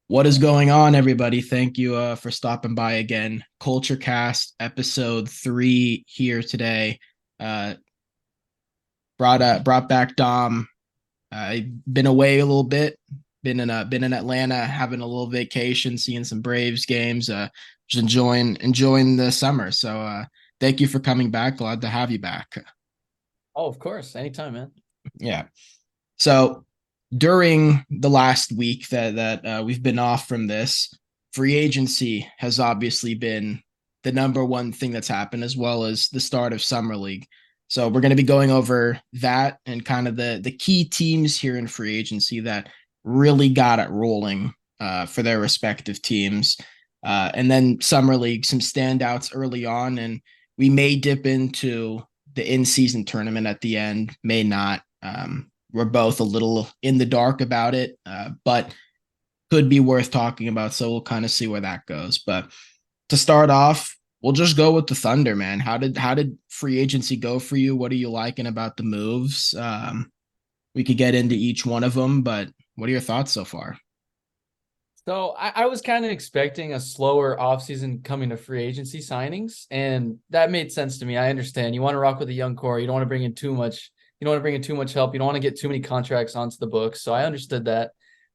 What is going on, everybody? Thank you for stopping by again. Culture Cast episode 3 here today. Uh, brought back Dom. I've been away a little bit. Been in Atlanta, having a little vacation, seeing some Braves games. Just enjoying the summer. So thank you for coming back. Glad to have you back. Oh, of course. Anytime, man. Yeah. So during the last week that we've been off from this, free agency has obviously been the number one thing that's happened, as well as the start of summer league. So we're going to be going over that and kind of the key teams here in free agency that really got it rolling for their respective teams. And then summer league, some standouts early on, and we may dip into the in-season tournament at the end, may not. We're both a little in the dark about it, but could be worth talking about. So we'll kind of see where that goes. But to start off, we'll just go with the Thunder, man. How did free agency go for you? What are you liking about the moves? We could get into each one of them, but what are your thoughts so far? So I was kind of expecting a slower offseason coming to free agency signings, and that made sense to me. I understand. You want to rock with a young core. You don't want to bring in too much. You don't want to bring in too much help. You don't want to get too many contracts onto the books. So I understood that.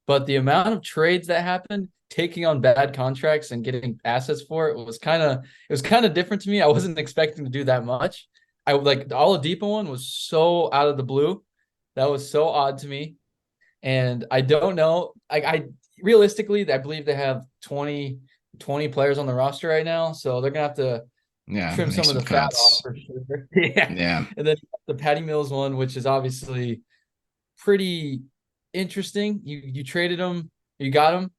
But the amount of trades that happened, taking on bad contracts and getting assets for it was kind of different to me. I wasn't expecting to do that much. I like the Oladipo one was so out of the blue. That was so odd to me. And I don't know. I realistically, I believe they have 20 players on the roster right now. So they're gonna have to Yeah, trim make some of some the fat off cuts. for sure. Yeah. Yeah, And then the Patty Mills one, which is obviously pretty interesting. You traded him, you got him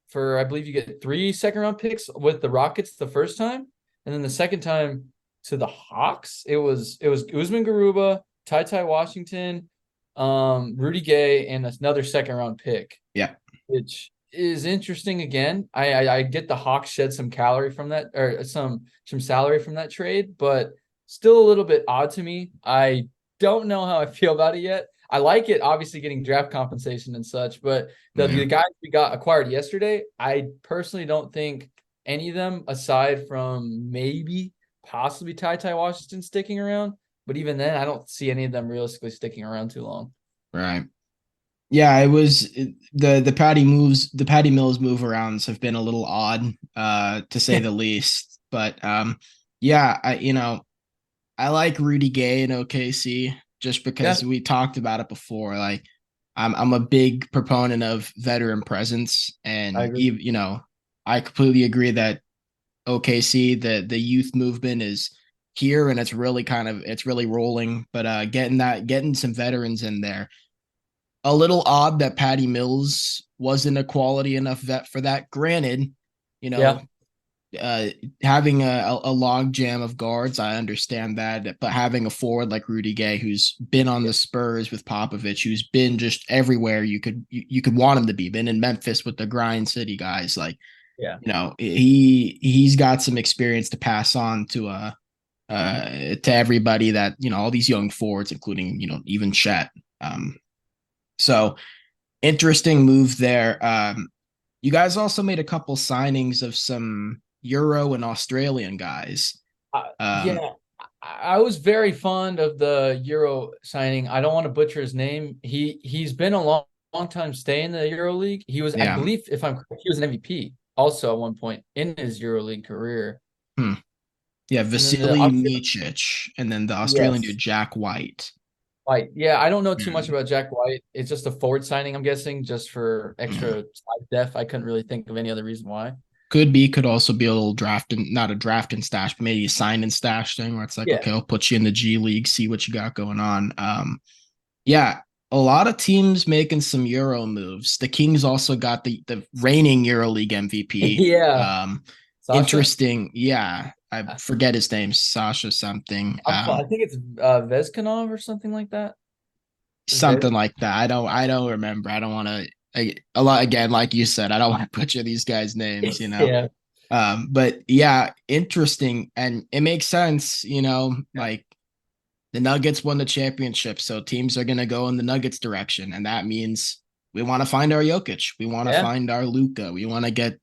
for I believe you get 3 second round picks with the Rockets the first time, and then the second time to the Hawks. It was Usman Garuba, Ty Washington, Rudy Gay, and another second round pick, yeah, which is interesting. Again, I get the Hawks shed some calorie from that, or some salary from that trade, but still a little bit odd to me. I don't know how I feel about it yet. I like it, obviously getting draft compensation and such, but the yeah. guys we got acquired yesterday, I personally don't think any of them, aside from maybe possibly Ty Washington, sticking around. But even then, I don't see any of them realistically sticking around too long. Right. Yeah, the Patty Mills move arounds have been a little odd, to say the least. But yeah, I like Rudy Gay in OKC just Yeah, because we talked about it before. Like I'm a big proponent of veteran presence, I and agree. even I completely agree that OKC the youth movement is here, and it's really rolling. But getting some veterans in there, a little odd that Patty Mills wasn't a quality enough vet for that. Granted, you know, Yeah. uh, having a log jam of guards, I understand that, but having a forward like Rudy Gay, who's been on the Spurs with Popovich, who's been just everywhere you could want him to be, been in Memphis with the Grind City guys, like Yeah. he's got some experience to pass on to everybody that all these young forwards, including even Chet. Um, so interesting move there. You guys also made a couple signings of some Euro and Australian guys. Yeah, Um, I was very fond of the Euro signing. I don't want to butcher his name. He's been a long time staying in the Euro League. He was, I yeah, believe, if I'm correct, he was an MVP also at one point in his Euro League career. hmm. Yeah, And then the Vasily Australian, Micic, and then the Australian dude yes, Jack White. White. Yeah, I don't know too much Hmm. about Jack White. It's just a forward signing, I'm guessing, just for Yeah. extra side depth. I couldn't really think of any other reason why. Could also be a little draft and not a draft and stash, but maybe a sign and stash thing where it's like, Yeah, okay, I'll put you in the G League, see what you got going on. Yeah, a lot of teams making some Euro moves. The Kings also got the reigning Euro League MVP. yeah. Sasha, Interesting. Yeah, I forget his name, Sasha something. I think it's Vezkanov or something like that. Something like that. I don't remember. I don't want to. A lot again, like you said, I don't want to butcher these guys' names. Yeah. But yeah, interesting, and it makes sense. Like the Nuggets won the championship, so teams are going to go in the Nuggets direction, and that means we want to find our Jokic. We want to Yeah. find our Luka. We want to get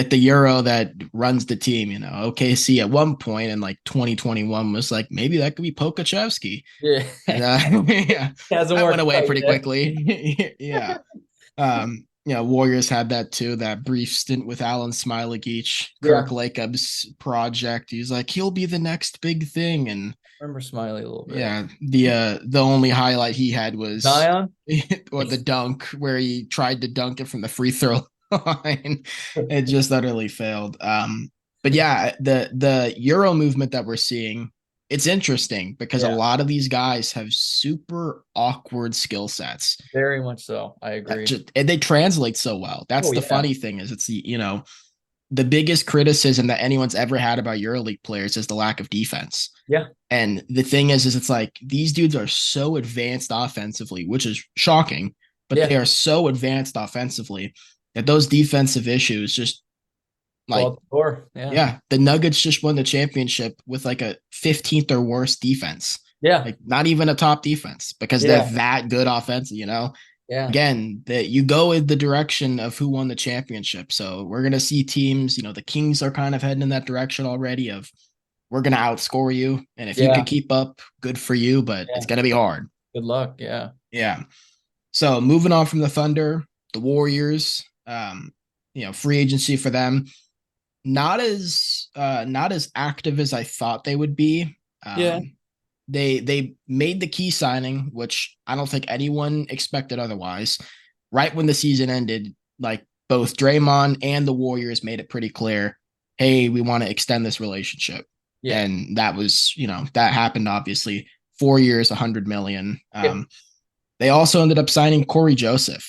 the Euro that runs the team. OKC at one point in like 2021 was like, maybe that could be Pokachevsky. Yeah. And yeah, Hasn't that went worked away out pretty yet. quickly. Yeah. Warriors had that too, that brief stint with Alan Smailagic, Kirk Yeah. Lakeb's project. He's like, he'll be the next big thing. And Remember Smiley a little bit. yeah, the only highlight he had was Zion. or the dunk where he tried to dunk it from the free throw line. It just utterly failed. But yeah, the Euro movement that we're seeing, it's interesting because a Yeah, lot of these guys have super awkward skill sets. very much so. I agree. And they translate so well. That's Oh the yeah. funny thing is it's the biggest criticism that anyone's ever had about EuroLeague players is the lack of defense. Yeah. And the thing is it's like these dudes are so advanced offensively, which is shocking, but Yeah. they are so advanced offensively that those defensive issues just Go like, out the door. Yeah. yeah, the Nuggets just won the championship with like a 15th or worse defense, Yeah. like not even a top defense because they're Yeah. that good offensive. Yeah. Again, that you go in the direction of who won the championship. So we're gonna see teams, the Kings are kind of heading in that direction already of we're gonna outscore you. And if you Yeah. could keep up, good for you, but Yeah. it's gonna be hard. Good luck. Yeah. Yeah. So moving on from the Thunder, the Warriors, free agency for them, not as active as I thought they would be. Yeah. They made the key signing, which I don't think anyone expected otherwise. Right when the season ended, like both Draymond and the Warriors made it pretty clear, hey, we want to extend this relationship. Yeah. And that was, that happened obviously. 4 years, 100 million. Yeah. They also ended up signing Corey Joseph.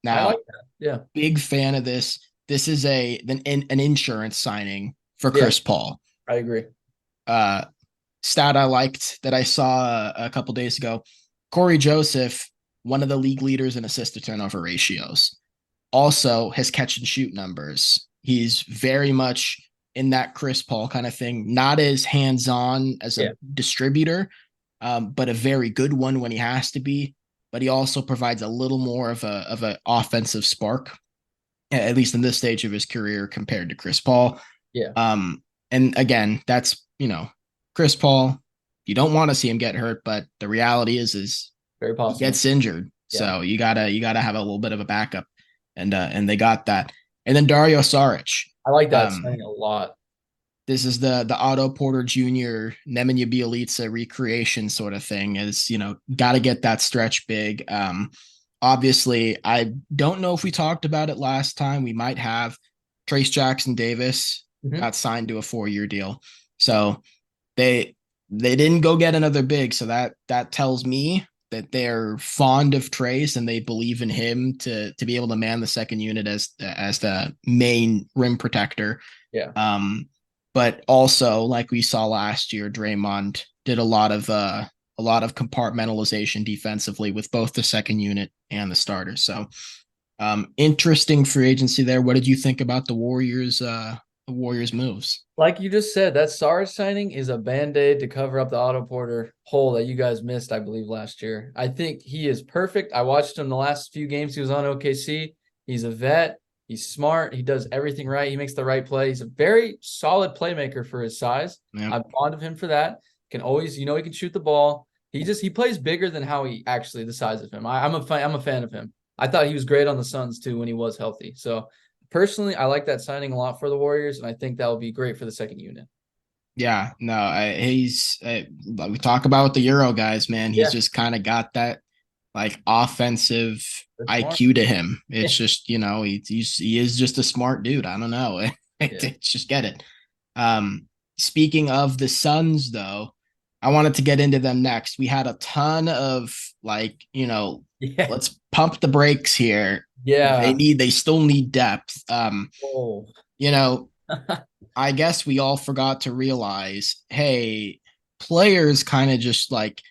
I like Now, that. Yeah. big fan of this. This is an insurance signing for Yeah. Chris Paul. I agree. Uh, Stat I liked that I saw a couple days ago. Corey Joseph, one of the league leaders in assist to turnover ratios, also has catch and shoot numbers. He's very much in that Chris Paul kind of thing, not as hands on as a distributor, but a very good one when he has to be. But he also provides a little more of an offensive spark, at least in this stage of his career compared to Chris Paul. Yeah. And again, that's Chris Paul. You don't want to see him get hurt, but the reality is Very he possible. gets injured, so you gotta have a little bit of a backup, and they got that. And then Dario Saric. I like that signing a lot. This is the Otto Porter Jr. Nemanja Bjelica recreation sort of thing. Is got to get that stretch big. Obviously, I don't know if we talked about it last time. We might have. Trace Jackson Davis got signed to a 4-year deal, so they didn't go get another big. So that tells me that they're fond of Trace and they believe in him to be able to man the second unit as the main rim protector. Yeah. But also, like we saw last year, Draymond did a lot of compartmentalization defensively with both the second unit and the starters. So interesting free agency there. What did you think about the Warriors moves? Like you just said, that Saric signing is a Band-Aid to cover up the Otto Porter hole that you guys missed, I believe, last year. I think he is perfect. I watched him the last few games he was on OKC. He's a vet. He's smart. He does everything right. He makes the right play. He's a very solid playmaker for his size. Yeah. I'm fond of him for that. Can always, he can shoot the ball. He plays bigger than how he actually the size of him. I'm a fan of him. I thought he was great on the Suns too when he was healthy. So personally, I like that signing a lot for the Warriors, and I think that will be great for the second unit. Yeah, no, we talk about the Euro guys, man. He's just kind of got that like offensive IQ to him. It's just, he is just a smart dude. I don't know. It's just get it. Speaking of the Suns, though, I wanted to get into them next. We had a ton of let's pump the brakes here. Yeah. They still need depth. Oh. I guess we all forgot to realize, hey, players kind of just like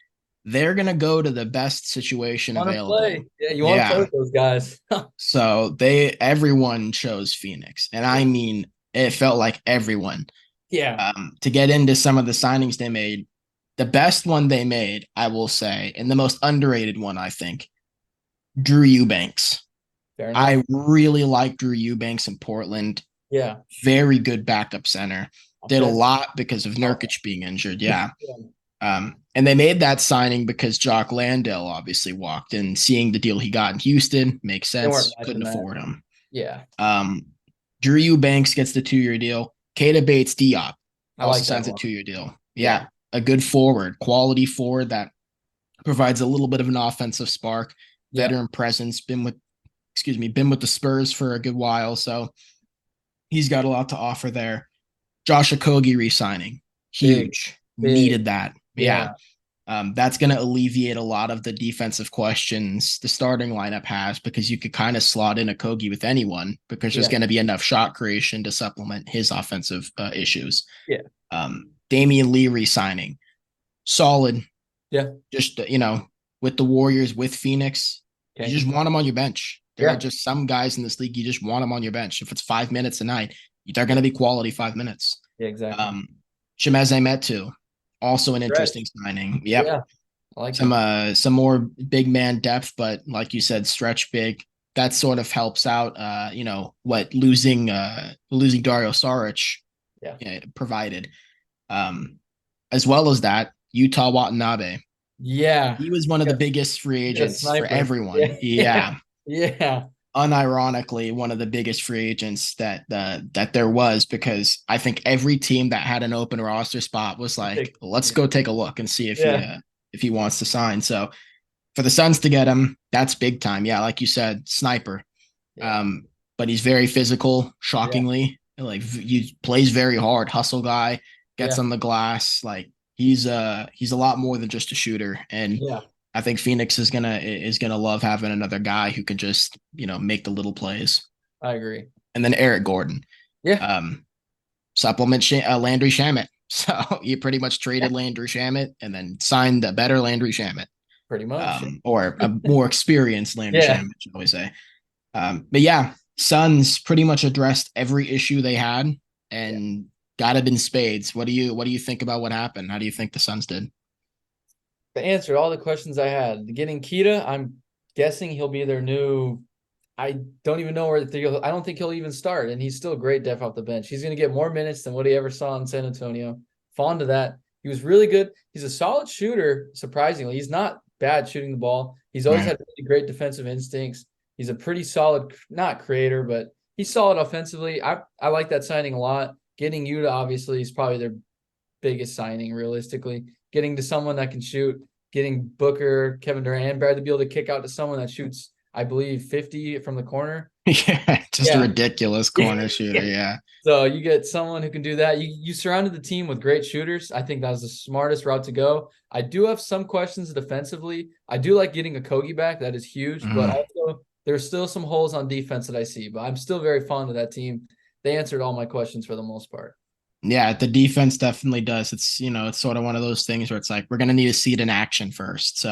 they're gonna go to the best situation available. Play. Yeah, you want to play with those guys. So everyone chose Phoenix, and I mean, it felt like everyone. Yeah. To get into some of the signings they made, the best one they made, I will say, and the most underrated one, I think, Drew Eubanks. Fair enough. I really like Drew Eubanks in Portland. Yeah. Very good backup center. Did a Offense. lot because of Nurkic being injured. Yeah. Yeah. And they made that signing because Jock Landale obviously walked, and seeing the deal he got in Houston makes They weren't sense. matching Couldn't that. afford him. Yeah. Drew Eubanks gets the 2-year deal. Keita Bates Diop I also like that signs a one. 2-year deal. Yeah. Yeah, a good forward, quality forward that provides a little bit of an offensive spark, Yeah. veteran presence. Been with the Spurs for a good while, so he's got a lot to offer there. Josh Okogie re-signing, Big. huge, Big. needed that. Yeah, Yeah. that's going to alleviate a lot of the defensive questions the starting lineup has, because you could kind of slot in a Kogi with anyone because there's Yeah. going to be enough shot creation to supplement his offensive issues. Yeah. Damian Lee re-signing, solid. Yeah. Just with the Warriors, with Phoenix, you Can't just want complain. them on your bench. There are Yeah. just some guys in this league you just want them on your bench. If it's 5 minutes a night, they're going to be quality 5 minutes. Yeah. Exactly. Um, Chimeze Metu, also an interesting Stretch. signing. Yep, Yeah. I like him. some more big man depth, but like you said, stretch big. That sort of helps out. What losing Dario Saric Yeah. provided. As well as that, Utah Watanabe. Yeah. He was one of the Yes. biggest free He's a agents for sniper. everyone. Yeah. Yeah. Yeah, Yeah. unironically, one of the biggest free agents that there was, because I think every team that had an open roster spot was like, let's go take a look and see Yeah. if he wants to sign. So for the Suns to get him, that's big time. Yeah, like you said, sniper. Yeah. But he's very physical, Yeah. shockingly. He plays very hard, hustle guy, gets Yeah. on the glass. Like he's a lot more than just a shooter. And Yeah. I think Phoenix is gonna love having another guy who can just make the little plays. I agree. And then Eric Gordon, Yeah. um, supplement Landry Shamet. So you pretty much Yeah. traded Landry Shamet and then signed a better Landry Shamet, Pretty much. or a more experienced Landry Yeah. Shamet, should always say. But yeah, Suns pretty much addressed every issue they had Yeah. and got it in spades. What do you think about what happened? How do you think the Suns did? To answer all the questions I had, getting Keita, I'm guessing he'll be their new. I don't even know where I don't think he'll even start, and he's still a great depth off the bench. He's going to get more minutes than what he ever saw in San Antonio. Fond of that. He was really good. He's a solid shooter, surprisingly. He's not bad shooting the ball. He's always Right. had really great defensive instincts. He's a pretty solid, not creator, but he's solid offensively. I like that signing a lot. Getting Yuta, obviously, is probably their biggest signing, realistically. Getting to someone that can shoot, getting Booker, Kevin Durant, and Bradley Beal to kick out to someone that shoots, I believe, 50 from the corner. Yeah, just a Yeah. ridiculous corner shooter. Yeah. So you get someone who can do that. You surrounded the team with great shooters. I think that was the smartest route to go. I do have some questions defensively. I do like getting a Kogi back. That is huge. But also, there's still some holes on defense that I see. But I'm still very fond of that team. They answered all my questions for the most part. Yeah, the defense definitely does. It's sort of one of those things where it's like we're gonna need to see it in action first. So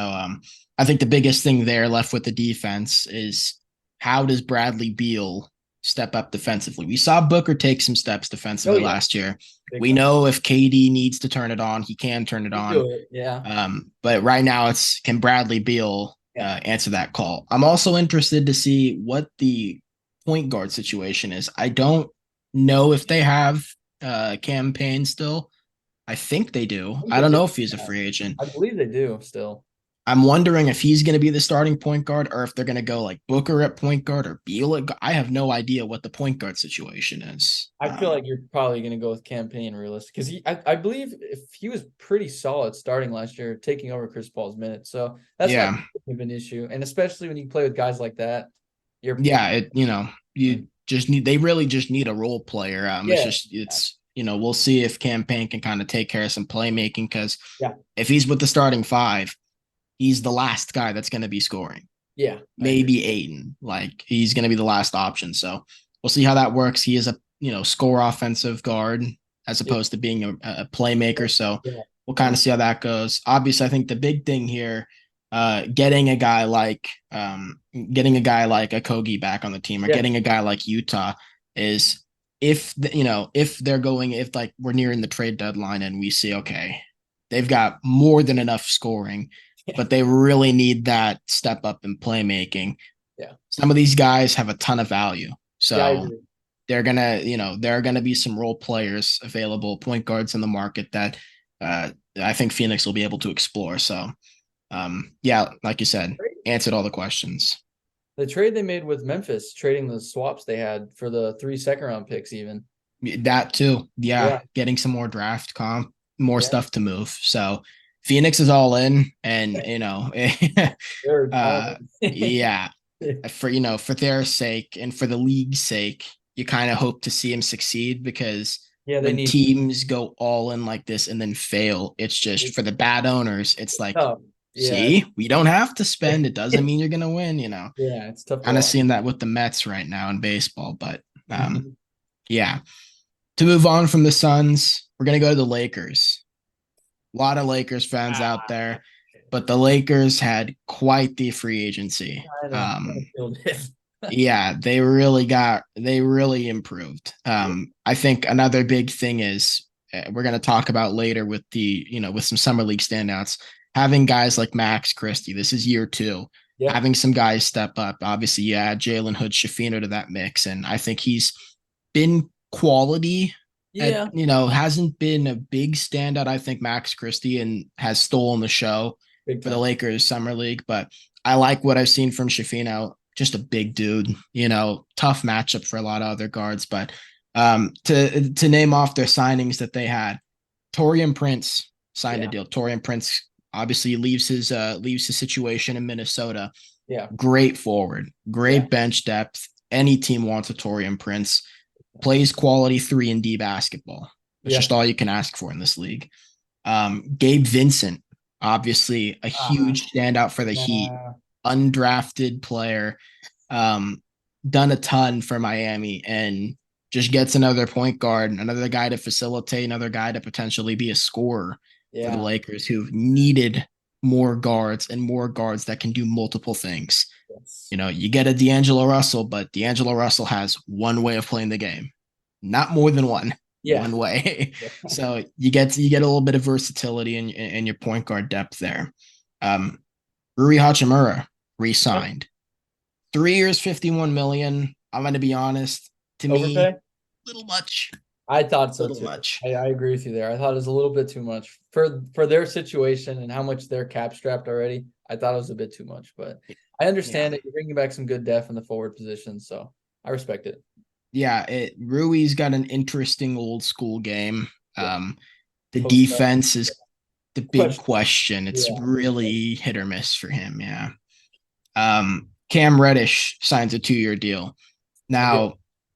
I think the biggest thing there left with the defense is, how does Bradley Beal step up defensively? We saw Booker take some steps defensively last year. We know if KD needs to turn it on, he can turn it on. Yeah. But right now, can Bradley Beal answer that call? I'm also interested to see what the point guard situation is. I don't know if they have campaign still. I think they do. I don't know if he's a free agent. I believe they do still. I'm wondering if he's going to be the starting point guard, or if they're going to go like Booker at point guard or Beal I have no idea what the point guard situation is. I feel like you're probably going to go with campaign realistic, because I believe if he was pretty solid starting last year, taking over Chris Paul's minutes. So that's not an issue. And especially when you play with guys like that, you they really just need a role player. We'll see if campaign can kind of take care of some playmaking, because if he's with the starting five, he's the last guy that's going to be scoring. Yeah. Maybe Aiden. Like, he's going to be the last option. So we'll see how that works. He is a, score offensive guard as opposed to being a playmaker. So we'll kind of see how that goes. Obviously, I think the big thing here, getting a guy like a Kogi back on the team, or getting a guy like Utah, is if we're nearing the trade deadline and we see, okay, they've got more than enough scoring, but they really need that step up in playmaking. Yeah. Some of these guys have a ton of value. Yeah, I So agree. there are gonna be some role players available, point guards in the market that I think Phoenix will be able to explore. So yeah, like you said, answered all the questions. The trade they made with Memphis, trading the swaps they had for the 3 second round picks, even. That too. Yeah, Yeah. getting some more draft comp, more Yeah. stuff to move. So Phoenix is all in, and They're all uh, yeah, for their sake and for the league's sake, you kind of hope to see him succeed because yeah, they when need teams go all in like this and then fail, it's just for the bad owners. It's like, tough. Yeah. see, we don't have to spend. It doesn't mean you're gonna win. Yeah, it's tough to Kind of watch. seeing that with the Mets right now in baseball, but Mhm. yeah. To move on from the Suns, we're gonna go to the Lakers. A lot of Lakers fans out Ah, there, but the Lakers had quite the free agency. kind of killed it. Yeah, they really improved. I think another big thing is we're going to talk about later with with some summer league standouts, having guys like Max Christie. This is year two, Yeah. having some guys step up. Obviously, you add Jalen Hood Shafino to that mix, and I think he's been quality at, Yeah. hasn't been a big standout. I think Max Christie and has stolen the show Big for the time. Lakers summer league, but I like what I've seen from Shafino. Just a big dude, tough matchup for a lot of other guards. But to name off their signings that they had, Taurean Prince signed a Yeah. deal. Taurean Prince obviously leaves his situation in Minnesota. Yeah. Great forward, Yeah. great bench depth. Any team wants a Taurean Prince. Plays quality 3-and-D basketball. That's Yeah. just all you can ask for in this league. Gabe Vincent, obviously a Ah, huge standout for the Heat, yeah. undrafted player, um, done a ton for Miami, and just gets another point guard, another guy to facilitate, another guy to potentially be a scorer for the Yeah. Lakers who've needed more guards and more guards that can do multiple things. Yes. You get a D'Angelo Russell, but D'Angelo Russell has one way of playing the game, not more than Yeah. one way. Yeah. So you get a little bit of versatility in your point guard depth there. Rui Hachimura re-signed, 3 years, 51 million. I'm going to be honest. To me, Overpay? little much, I thought so little too. much. I agree with you there. I thought it was a little bit too much for their situation and how much they're cap strapped already. I thought it was a bit too much, but I Yeah, understand it. You're bringing back some good depth in the forward position, so I respect it. yeah. Rui's got an interesting old school game. Yeah. The Post up. defense is the big Question. question. It's Yeah. really hit or miss for him. Yeah. Cam Reddish signs a 2-year deal. Okay. Now,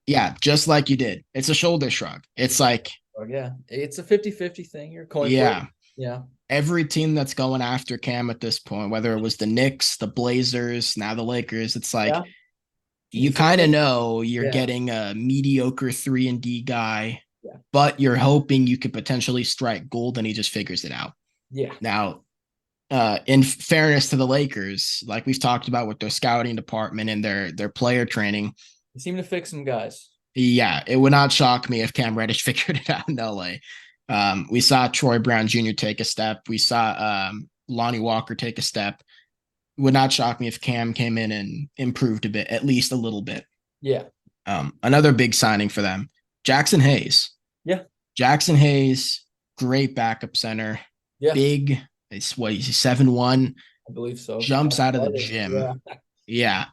yeah, just like you did, it's a shoulder shrug. It's like, Oh, yeah. It's a 50-50 thing. You're coin flip. yeah, Yeah. every team that's going after Cam at this point, whether it was the Knicks, the Blazers, now the Lakers, it's like Yeah. you Defense. kind of know you're Yeah. getting a mediocre 3-and-D guy, Yeah. but you're hoping you could potentially strike gold and he just figures it out. Yeah. Now, in fairness to the Lakers, like we've talked about with their scouting department and their player training, You seem to fix some guys. yeah, it would not shock me if Cam Reddish figured it out in LA. We saw Troy Brown Jr. take a step. We saw Lonnie Walker take a step. Would not shock me if Cam came in and improved a bit, at least a little bit. Yeah. Another big signing for them, Jackson Hayes. Yeah. Jackson Hayes, great backup center, Yeah. big. It's what he's 7'1", I believe so. jumps out of the gym. Yeah.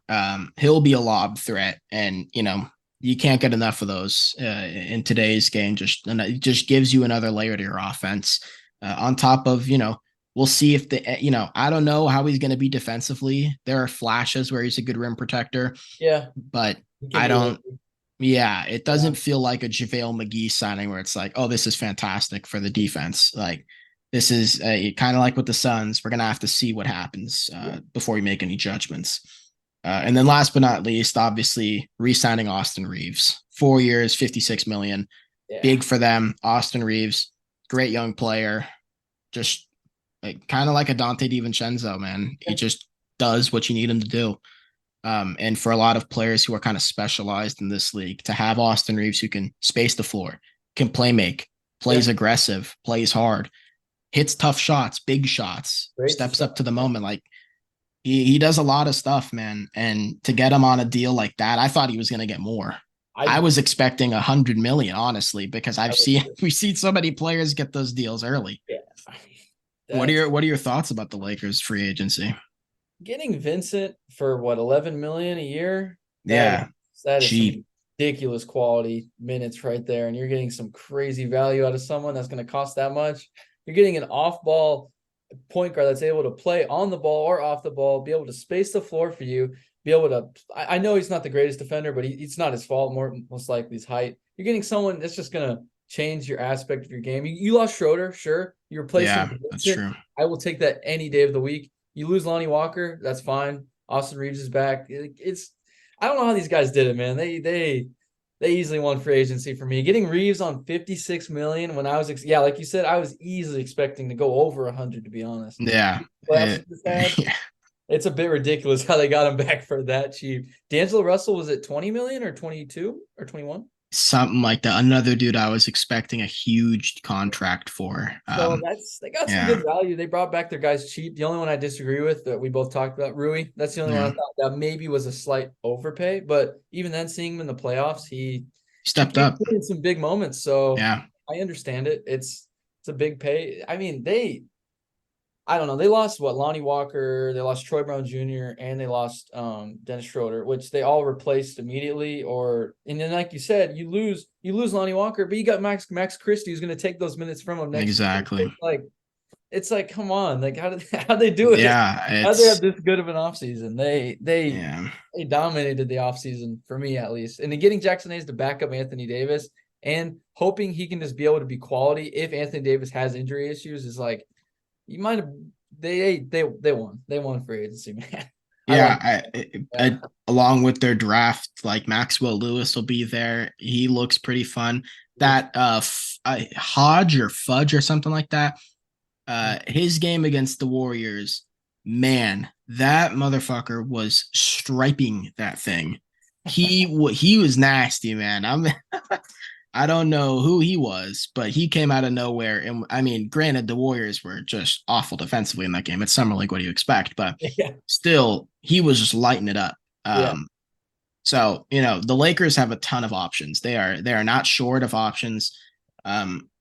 Yeah, he'll be a lob threat, and you can't get enough of those in today's game. And it just gives you another layer to your offense. On top of we'll see if I don't know how he's going to be defensively. There are flashes where he's a good rim protector, Yeah. but He can I be don't. risky. Yeah, it doesn't Yeah. feel like a JaVale McGee signing where it's like, oh, this is fantastic for the defense. Like this is kind of like with the Suns. We're gonna have to see what happens before we make any judgments. And then last but not least, obviously re-signing Austin Reeves. 4 years, 56 million. Yeah. Big for them. Austin Reeves, great young player. Just kind of like a Dante DiVincenzo, man. He just does what you need him to do. And for a lot of players who are kind of specialized in this league, to have Austin Reeves who can space the floor, can play make, plays Yeah. aggressive, plays hard, hits tough shots, big shots, Great to steps start. up to the moment. Like he does a lot of stuff, man. And to get him on a deal like that, I thought he was going to get more. I I was expecting 100 million, honestly, because I I've was seen we've seen so many players get those deals early. yeah. What are That's your thoughts about the Lakers free agency? getting Vincent for what 11 million a year. That is Yeah, that is cheap. some ridiculous quality minutes right there, and you're getting some crazy value out of someone that's going to cost that much. You're getting an off-ball point guard that's able to play on the ball or off the ball, be able to space the floor for you, be able to. I know he's not the greatest defender, but it's not his fault. Most likely his height. You're getting someone that's just gonna change your aspect of your game. You lost Schroeder, sure. You replace him Yeah, with that's Vincent. true. I will take that any day of the week. You lose Lonnie Walker, that's fine. Austin Reeves is back. It's I don't know how these guys did it, man. They easily won free agency for me. Getting Reeves on 56 million when I was yeah, like you said, I was easily expecting to go over 100 to be honest. Yeah, Playoffs we just had. yeah. It's a bit ridiculous how they got him back for that cheap. D'Angelo Russell was it 20 million or 22 or 21? Something like that. Another dude I was expecting a huge contract for. So they got some Yeah, good value. They brought back their guys cheap. The only one I disagree with that we both talked about, Rui. That's the only one I yeah. thought that maybe was a slight overpay. But even then, seeing him in the playoffs, he Stepped came up. through in some big moments. So Yeah, I understand it. It's a big pay. I mean, I don't know. They lost what Lonnie Walker, they lost Troy Brown Jr., and they lost Dennis Schroeder, which they all replaced immediately. And then, like you said, you lose Lonnie Walker, but you got Max Christie who's going to take those minutes from him next year. exactly. It's like, come on, like how they do it? Yeah, How they have it's this good of an offseason? yeah. They dominated the offseason for me at least. And then getting Jackson Hayes to back up Anthony Davis and hoping he can just be able to be quality if Anthony Davis has injury issues is like you might have they won. They won free agency, man. I Yeah, like yeah. along with their draft, like Maxwell Lewis will be there. He looks pretty fun. Looks That Hodge or Fudge or something like that. His game against the Warriors, man, that motherfucker was striping that thing. He was nasty, man. I don't know who he was, but he came out of nowhere. And I mean, granted, the Warriors were just awful defensively in that game. It's summer league, what do you expect? But yeah. still, he was just lighting it up. Yeah. So the Lakers have a ton of options. They are not short of options,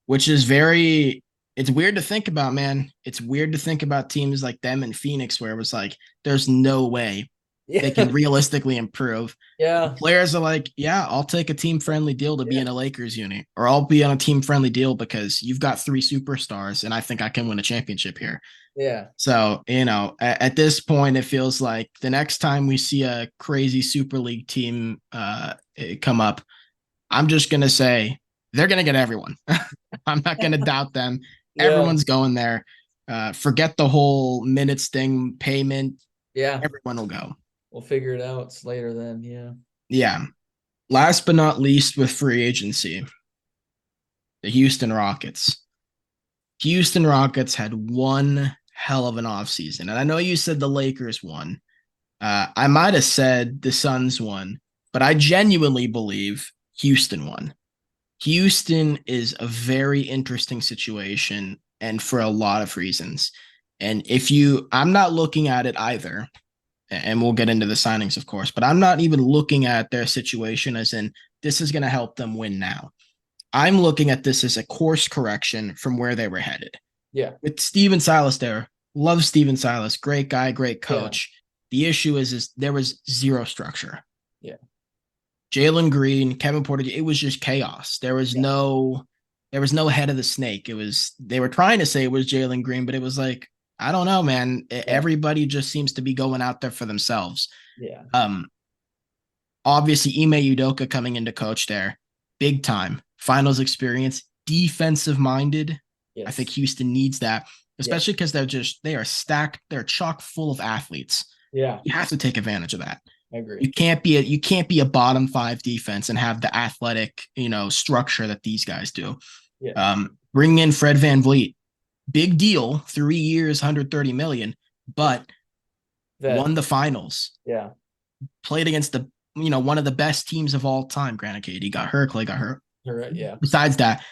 which is very. It's weird to think about, man. It's weird to think about teams like them in Phoenix, where it was like, there's no way they Yeah. can realistically improve. The Yeah. players are like, yeah, I'll take a team friendly deal to be Yeah. in a Lakers unit, or I'll be on a team friendly deal because you've got three superstars and I think I can win a championship here. Yeah. So, at this point, it feels like the next time we see a crazy Super League team come up, I'm just going to say they're going to get everyone. I'm not going to doubt them. Yeah. Everyone's going there. Forget the whole minutes thing, payment. Yeah. Everyone will go. We'll figure it out later then. Yeah. Yeah. Last but not least, with free agency, the Houston Rockets. Houston Rockets had one hell of an offseason. And I know you said the Lakers won. I might have said the Suns won, but I genuinely believe Houston won. Houston is a very interesting situation and for a lot of reasons. And I'm not looking at it either, and we'll get into the signings, of course, but I'm not even looking at their situation as in this is going to help them win now. I'm looking at this as a course correction from where they were headed. Yeah. With Steven Silas there, love Steven Silas, great guy, great coach. Yeah. The issue is there was zero structure. Yeah. Jalen Green, Kevin Porter, it was just chaos. There was no head of the snake. They were trying to say it was Jalen Green, but it was like, I don't know, man. Yeah. Everybody just seems to be going out there for themselves. Yeah. Obviously, Ime Udoka coming into coach there, big time. Finals experience, defensive minded. Yes. I think Houston needs that, especially because they are stacked. They're chock full of athletes. Yeah. You have to take advantage of that. I agree. You can't be a bottom five defense and have the athletic, structure that these guys do. Yeah. Bring in Fred VanVleet. Big deal, 3 years, 130 million, but won the finals. Yeah. Played against one of the best teams of all time. Granted, KD got hurt, Clay got hurt. Right, yeah. Besides that,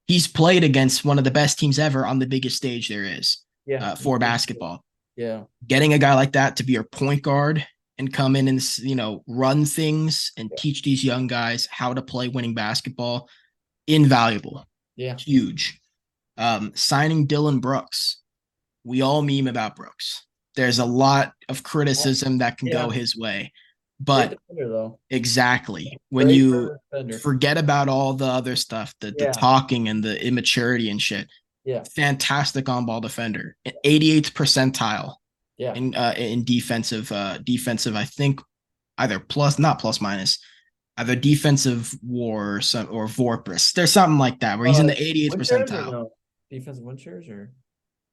he's played against one of the best teams ever on the biggest stage there is Yeah. for basketball. Yeah. Getting a guy like that to be your point guard and come in and run things and Yeah. teach these young guys how to play winning basketball, invaluable. Yeah. Huge. Signing Dylan Brooks, we all meme about Brooks. There's a lot of criticism that can go Yeah. his way, Great but defender, though. exactly when Great you defender. forget about all the other stuff, the Yeah. talking and the immaturity and shit, Yeah. fantastic on ball defender, 88th percentile Yeah. in defensive. I think either not plus minus, either defensive war or Vorpus. There's something like that where he's in the 88th Win shares or percentile. no? Defensive win shares or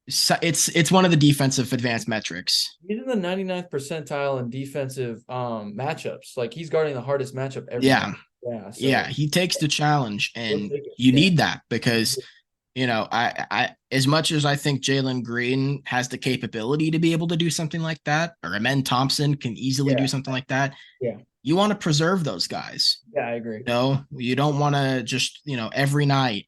So it's one of the defensive advanced metrics. he's in the 99th percentile in defensive matchups. Like he's guarding the hardest matchup every Yeah. night. Yeah. So Yeah, he takes the challenge, and take it. you Yeah. need that because I as much as I think Jalen Green has the capability to be able to do something like that, or Amen Thompson can easily do something like that. Yeah. You want to preserve those guys. Yeah, I agree. You don't want to just every night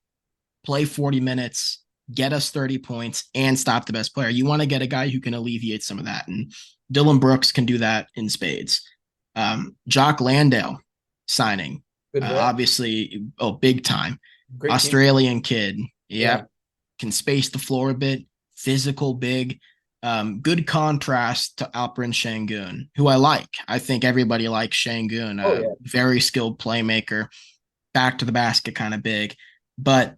play 40 minutes, get us 30 points, and stop the best player. You want to get a guy who can alleviate some of that, and Dylan Brooks can do that in spades. Jock Landale signing. Obviously, big time. Great Australian kid. Yeah. Can space the floor a bit. Physical, big. Good contrast to Alperen Şengün, who I like. I think everybody likes Şengün. Very skilled playmaker. Back to the basket kind of big. But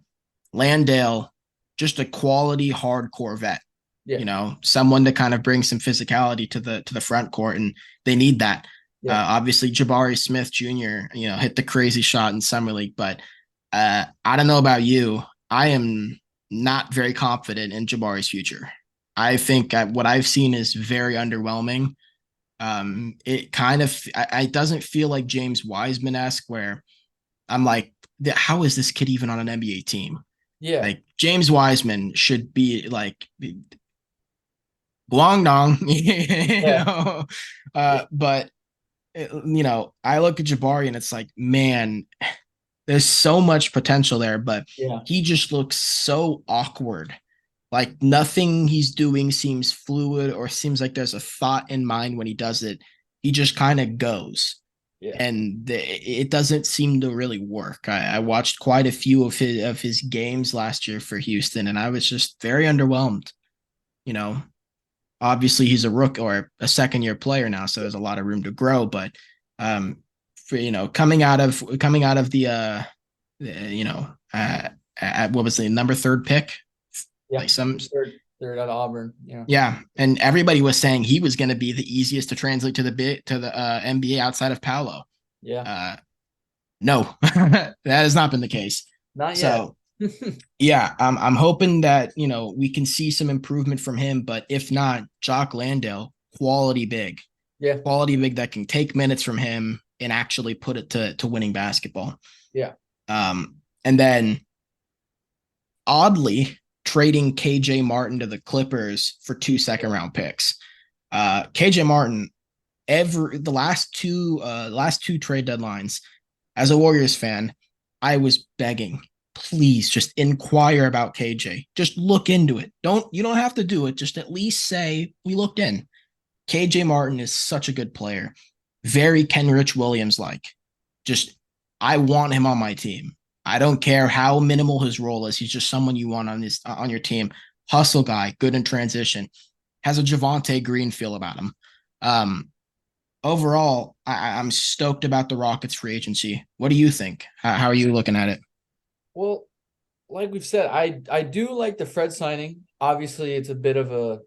Landale, just a quality hardcore vet. Yeah. Someone to kind of bring some physicality to the front court, and they need that. Yeah. Obviously, Jabari Smith Jr. Hit the crazy shot in summer league, but I don't know about you. I am not very confident in Jabari's future. I think what I've seen is very underwhelming. It doesn't feel like James Wiseman-esque, where I'm like, how is this kid even on an NBA team? Yeah, like James Wiseman should be like Guangdong, but I look at Jabari and it's like, man, there's so much potential there, but he just looks so awkward. Like nothing he's doing seems fluid or seems like there's a thought in mind when he does it. He just kind of goes. Yeah. And it doesn't seem to really work. I watched quite a few of his games last year for Houston, and I was just very underwhelmed. Obviously he's a rook or a second-year player now, so there's a lot of room to grow. But coming out of the what was the number 3 pick? Yeah, like third out of Auburn. Yeah, and everybody was saying he was going to be the easiest to translate to the NBA outside of Paolo. Yeah. No, that has not been the case. Not yet. So, yeah, I'm hoping that we can see some improvement from him. But if not, Jock Landale, quality big. Yeah, quality big that can take minutes from him and actually put it to winning basketball. Yeah. And then, oddly, trading KJ Martin to the Clippers for 2 second-round picks. KJ Martin, the last two trade deadlines, as a Warriors fan, I was begging, please just inquire about KJ. Just look into it. You don't have to do it. Just at least say we looked in. KJ Martin is such a good player. Very Kenrich Williams-like. Just, I want him on my team. I don't care how minimal his role is. He's just someone you want on your team. Hustle guy, good in transition. Has a Javonte Green feel about him. Overall, I'm stoked about the Rockets free agency. What do you think? How are you looking at it? Well, like we've said, I do like the Fred signing. Obviously, it's a bit of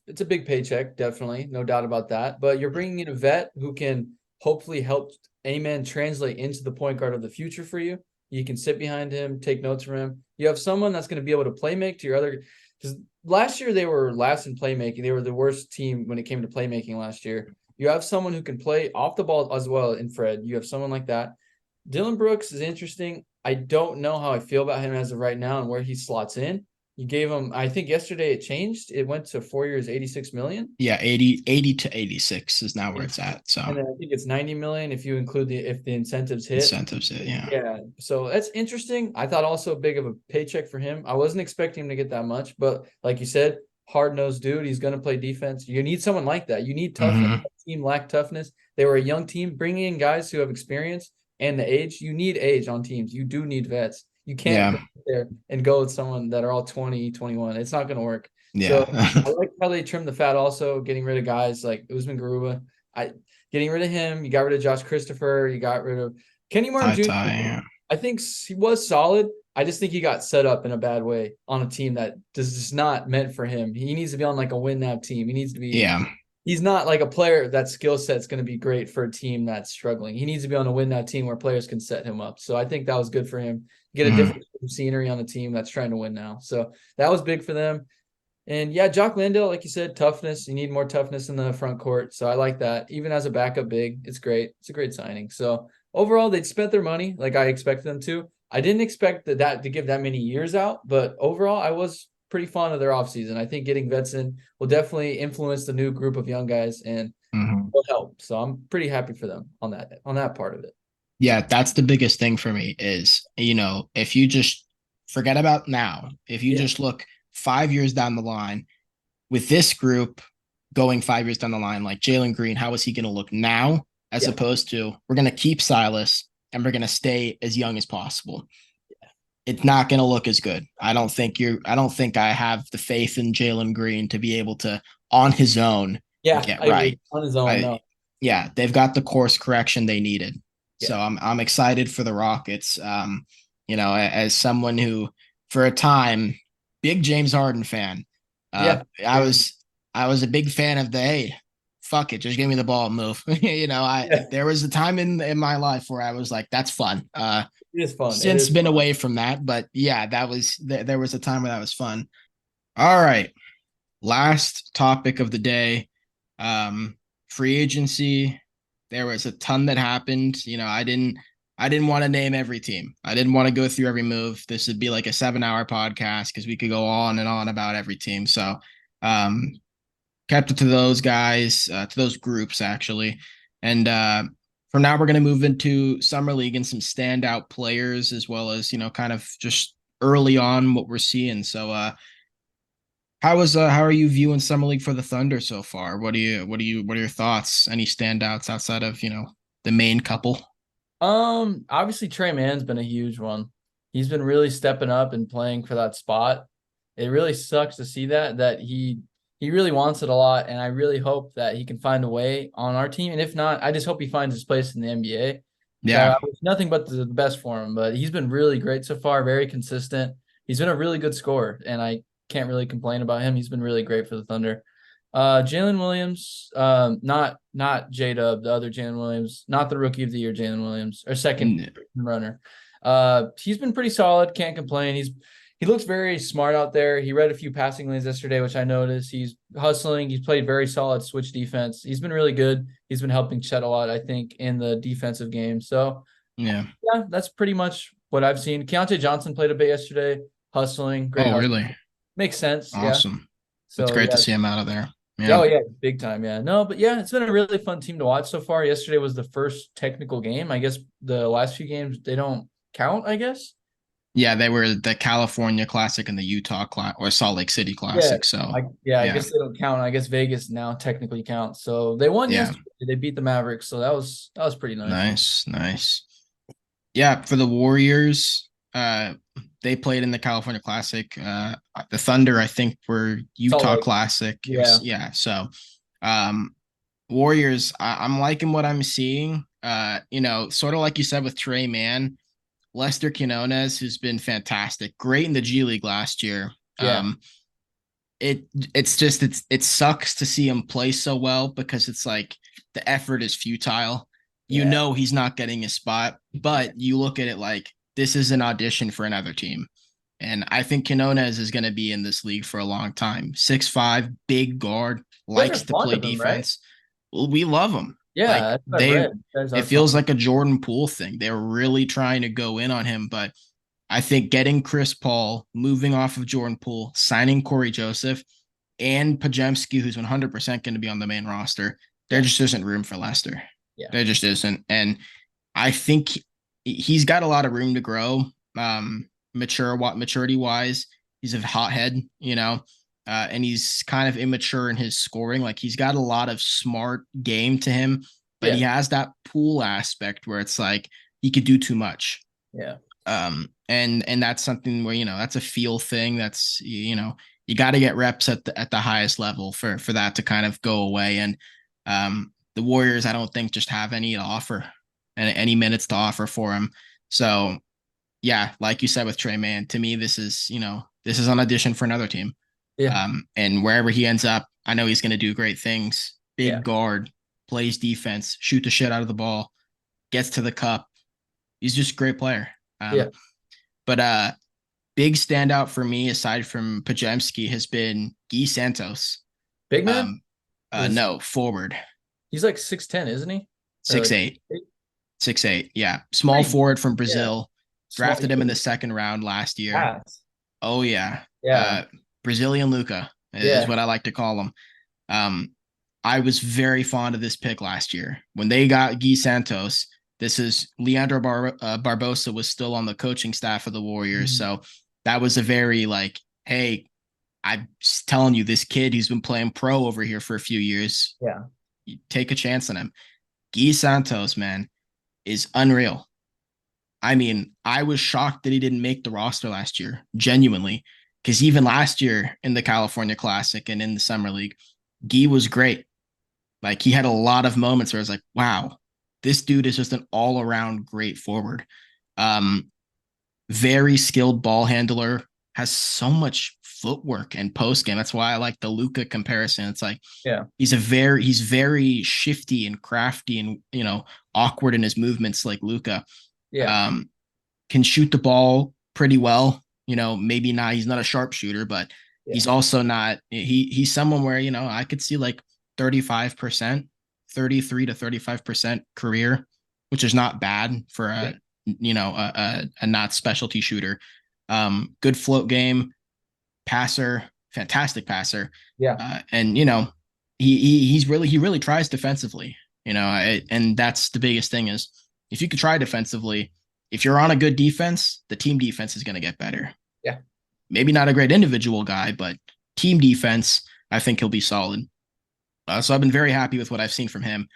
it's a big paycheck, definitely, no doubt about that. But you're bringing in a vet who can hopefully help Amen translate into the point guard of the future for you. You can sit behind him, take notes from him. You have someone that's going to be able to play make to your other. Because last year they were last in playmaking. They were the worst team when it came to playmaking last year. You have someone who can play off the ball as well in Fred. You have someone like that. Dylan Brooks is interesting. I don't know how I feel about him as of right now and where he slots in. You gave him, I think yesterday it changed. It went to 4 years, 86 million. Yeah, 80 to 86 is now where And it's at. So then I think it's 90 million if you include if the incentives hit. incentives, yeah. Yeah. So that's interesting. I thought also big of a paycheck for him. I wasn't expecting him to get that much, but like you said, hard-nosed dude. He's going to play defense. You need someone like that. You need toughness. Mm-hmm. That team lacked toughness. They were a young team, bringing in guys who have experience and the age. You need age on teams. You do need vets. You can't Yeah. go there and go with someone that are all 20, 21. It's not going to work. So Yeah. I like how they trimmed the fat also, getting rid of guys like Usman Garuba. Getting rid of him. You got rid of Josh Christopher. You got rid of Kenny Martin Jr. Yeah. I think he was solid. I just think he got set up in a bad way on a team that is just not meant for him. He needs to be on like a win now team. He needs to be. Yeah. He's not like a player that skill set's going to be great for a team that's struggling. He needs to be on a win now team where players can set him up. So I think that was good for him. Get a different scenery on a team that's trying to win now. So that was big for them. And yeah, Jock Landale, like you said, toughness. You need more toughness in the front court. So I like that. Even as a backup big, it's great. It's a great signing. So overall, they spent their money like I expected them to. I didn't expect that to give that many years out, but overall, I was pretty fond of their offseason. I think getting vets in will definitely influence the new group of young guys and will help. So I'm pretty happy for them on that part of it. Yeah, that's the biggest thing for me is, if you just forget about now, if you just look 5 years down the line with this group going 5 years down the line, like Jalen Green, how is he going to look now as opposed to we're going to keep Silas and we're going to stay as young as possible? It's not going to look as good. I don't think I have the faith in Jalen Green to be able to on his own get right. On his own, no. Yeah, they've got the course correction they needed. Yeah. So I'm excited for the Rockets. As someone who for a time, big James Harden fan. I was a big fan of hey, fuck it, just give me the ball and move. There was a time in my life where I was like, that's fun. It is fun. Since been away from that, but yeah, there was a time where that was fun. All right. Last topic of the day. Free agency. There was a ton that happened. I didn't want to name every team. I didn't want to go through every move. This would be like a 7-hour podcast because we could go on and on about every team. So kept it to those guys, to those groups actually. And from now we're going to move into summer league and some standout players as well as, kind of just early on what we're seeing. So how are you viewing summer league for the Thunder so far? What are your thoughts? Any standouts outside of, the main couple? Obviously Trey Mann's been a huge one. He's been really stepping up and playing for that spot. It really sucks to see that he really wants it a lot, and I really hope that he can find a way on our team. And if not, I just hope he finds his place in the NBA. Yeah. Nothing but the best for him, but he's been really great so far, very consistent. He's been a really good scorer, and I can't really complain about him. He's been really great for the Thunder. Jalen Williams, not J-Dub, the other Jalen Williams, not the rookie of the year Jalen Williams, or second runner. He's been pretty solid, can't complain. He looks very smart out there. He read a few passing lanes yesterday, which I noticed. He's hustling. He's played very solid switch defense. He's been really good. He's been helping Chet a lot, I think, in the defensive game. So, yeah, that's pretty much what I've seen. Keontae Johnson played a bit yesterday, hustling. Great. Oh, hustling. really? Makes sense. Awesome. Yeah. So it's great to see him out of there. Yeah. Oh, yeah, big time. Yeah. No, but yeah, it's been a really fun team to watch so far. Yesterday was the first technical game. I guess the last few games, they don't count, I guess. Yeah, they were the California Classic and the Utah or Salt Lake City Classic. I guess they don't count. I guess Vegas now technically counts. So they won yesterday. They beat the Mavericks. So that was pretty nice. Nice. Yeah, for the Warriors, they played in the California Classic. The Thunder, I think, were Utah Classic. Yeah. So, Warriors, I'm liking what I'm seeing. Sort of like you said with Trey Mann, Lester Quinones, who's been fantastic, great in the G League last year. Yeah. It sucks to see him play so well because it's like the effort is futile. He's not getting a spot, but you look at it like this is an audition for another team. And I think Quinones is going to be in this league for a long time. 6'5", big guard, likes to play defense. Right? Well, we love him. Yeah, it feels like a Jordan Poole thing. They're really trying to go in on him, but I think getting Chris Paul, moving off of Jordan Poole, signing Corey Joseph, and Pajemski, who's 100% going to be on the main roster, there Yeah. just isn't room for Leicester. Yeah. There just isn't. And I think he's got a lot of room to grow. Maturity wise, he's a hothead, and he's kind of immature in his scoring. Like he's got a lot of smart game to him, but Yeah. he has that pool aspect where it's like he could do too much. Yeah. And that's something where that's a feel thing. That's you got to get reps at the highest level for that to kind of go away. And the Warriors, I don't think just have any to offer and any minutes to offer for him. So yeah, like you said with Trey Mann, to me this is an audition for another team. Yeah. And wherever he ends up, I know he's going to do great things. Big Yeah. guard, plays defense, shoot the shit out of the ball, gets to the cup. He's just a great player. Yeah. But big standout for me, aside from Pajemski, has been Guy Santos. Big man? No, forward. He's like 6'10", isn't he? Or like 6'8". 6'8". Yeah. Small Pretty- forward from yeah. Brazil. Drafted him in the second round last year. Pass. Oh, yeah. Yeah. Brazilian Luca is what I like to call him. I was very fond of this pick last year. When they got Guy Santos, this is Leandro Barbosa was still on the coaching staff of the Warriors. So that was a very like, hey, I'm telling you, this kid who's been playing pro over here for a few years, Yeah. you take a chance on him. Guy Santos, man, is unreal. I mean, I was shocked that he didn't make the roster last year, genuinely, because even last year in the California Classic and in the Summer League, Guy was great. Like he had a lot of moments where I was like, wow, this dude is just an all-around great forward. Very skilled ball handler, has so much footwork and post game. That's why I like the Luka comparison. It's like, Yeah. he's very shifty and crafty and awkward in his movements like Luka. Yeah. Can shoot the ball pretty well. Maybe not. He's not a sharpshooter, but he's also not. He's someone where I could see like 35%, 33 to 35% career, which is not bad for a not specialty shooter. Good float game, passer, fantastic passer. Yeah. And he really tries defensively. And that's the biggest thing is if you could try defensively, if you're on a good defense, the team defense is going to get better. Yeah. Maybe not a great individual guy, but team defense, I think he'll be solid. So I've been very happy with what I've seen from him.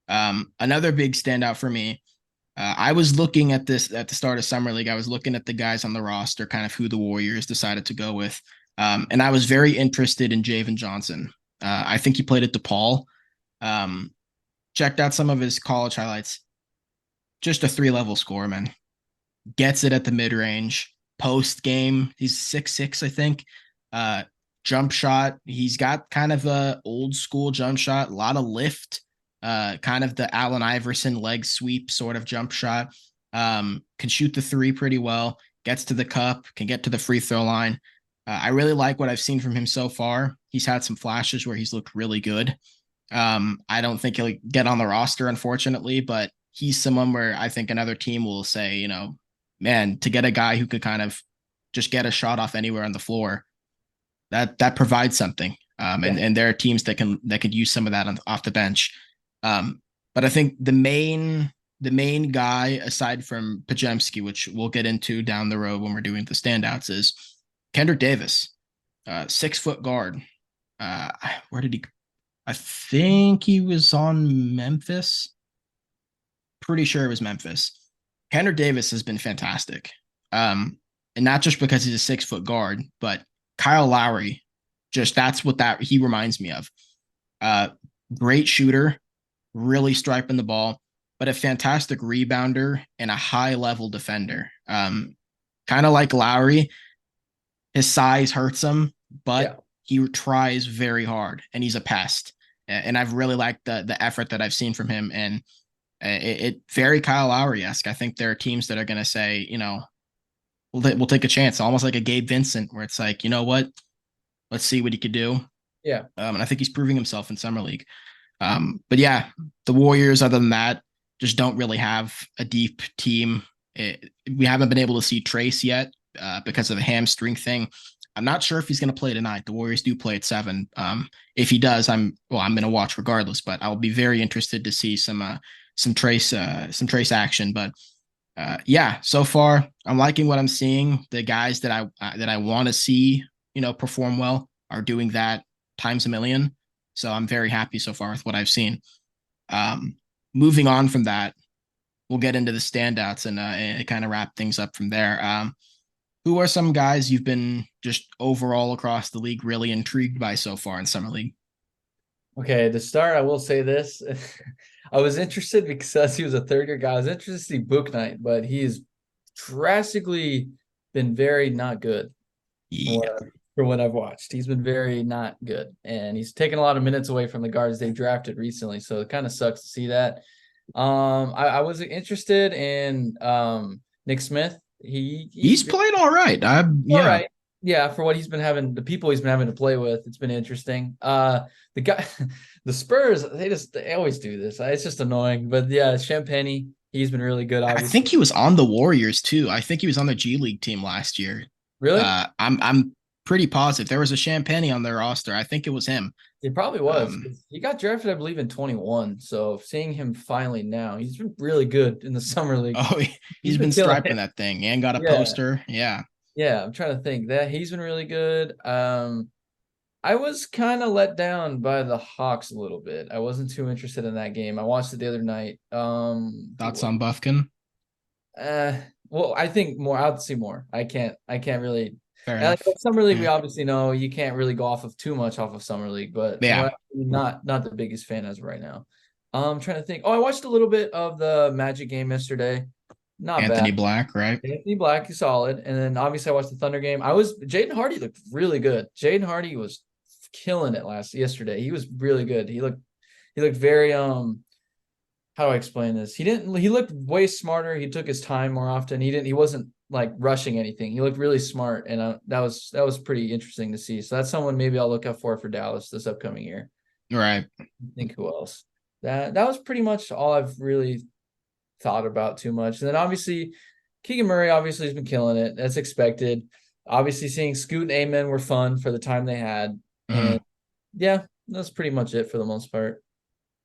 Another big standout for me, I was looking at this at the start of Summer League. I was looking at the guys on the roster, kind of who the Warriors decided to go with. And I was very interested in Javen Johnson. I think he played at DePaul. Checked out some of his college highlights. Just a 3-level scorer, man. Gets it at the mid-range. Post game, he's 6'6", I think. Jump shot, he's got kind of a old school jump shot, a lot of lift, kind of the Allen Iverson leg sweep sort of jump shot. Can shoot the three pretty well, gets to the cup, can get to the free throw line. I really like what I've seen from him so far. He's had some flashes where he's looked really good. I don't think he'll get on the roster, unfortunately, but he's someone where I think another team will say, man, to get a guy who could kind of just get a shot off anywhere on the floor, that provides something. And there are teams that could use some of that off the bench. But I think the main guy, aside from Pajemski, which we'll get into down the road when we're doing the standouts, is Kendrick Davis, 6-foot guard. Where did he? I think he was on Memphis. Pretty sure it was Memphis. Kendrick Davis has been fantastic. And not just because he's a 6-foot guard, but Kyle Lowry, that's what he reminds me of. Great shooter, really striping the ball, but a fantastic rebounder and a high-level defender. Kind of like Lowry, his size hurts him, but he tries very hard, and he's a pest. And I've really liked the effort that I've seen from him, and it very Kyle Lowry-esque. I think there are teams that are going to say, we'll take a chance, almost like a Gabe Vincent, where it's like, you know what, let's see what he could do. Yeah. And I think he's proving himself in Summer League. But yeah, the Warriors, other than that, just don't really have a deep team. We haven't been able to see Trace yet because of a hamstring thing. I'm not sure if he's going to play tonight. The Warriors do play at 7. If he does, I'm going to watch regardless. But I'll be very interested to see some Trace action. But yeah, so far I'm liking what I'm seeing. The guys that I want to see, perform well are doing that times a million. So I'm very happy so far with what I've seen. Um, Moving on from that, we'll get into the standouts and kind of wrap things up from there. Who are some guys you've been just overall across the league really intrigued by so far in summer league? Okay, to start, I will say this. I was interested because he was a third year guy. I was interested to see Book Knight, but he's drastically been very not good from Yeah. from what I've watched. He's been very not good, and he's taken a lot of minutes away from the guards they drafted recently. So it kind of sucks to see that. I was interested in Nick Smith. He's played all right. All Yeah. right. Yeah, for what he's been having, the people he's been having to play with, it's been interesting. The guy, the Spurs, they always do this. It's just annoying. But yeah, Champagne, he's been really good, I obviously. think he was on the Warriors too. I think he was on the G League team last year. Really? I'm pretty positive there was a Champagne on their roster. I think it was him. He probably was. Um, He got drafted, I believe, in 21. So seeing him finally now, he's been really good in the summer league. oh, He's he's been been killing striping it. that thing and got a Yeah. poster. Yeah. Yeah. I'm trying to think that he's been really good. I was kind of let down by the Hawks a little bit. I wasn't too interested in that game. I watched it the other night. Who Thoughts was on Buffkin? uh well, I think more. I'll see more. I can't really. Fair And like enough. summer league, we Yeah. obviously know you can't really go off of too much off of summer league, but from Yeah. what I'm not the biggest fan as of right now. I'm trying to think. Oh, I watched a little bit of the Magic game yesterday. Not Anthony bad. Black, right? Anthony Black is solid. And then obviously I watched the Thunder game. Jaden Hardy looked really good. Jaden Hardy was killing it yesterday. He was really good. He looked very how do I explain this? He looked way smarter. He took his time more often. He wasn't like rushing anything. He looked really smart, and that was pretty interesting to see. So that's someone maybe I'll look out for Dallas this upcoming year. Right. I think who else? That was pretty much all I've really thought about too much. And then obviously Keegan Murray obviously has been killing it. That's expected. Obviously seeing Scoot and Amen were fun for the time they had. And Mhm. yeah, that's pretty much it for the most part.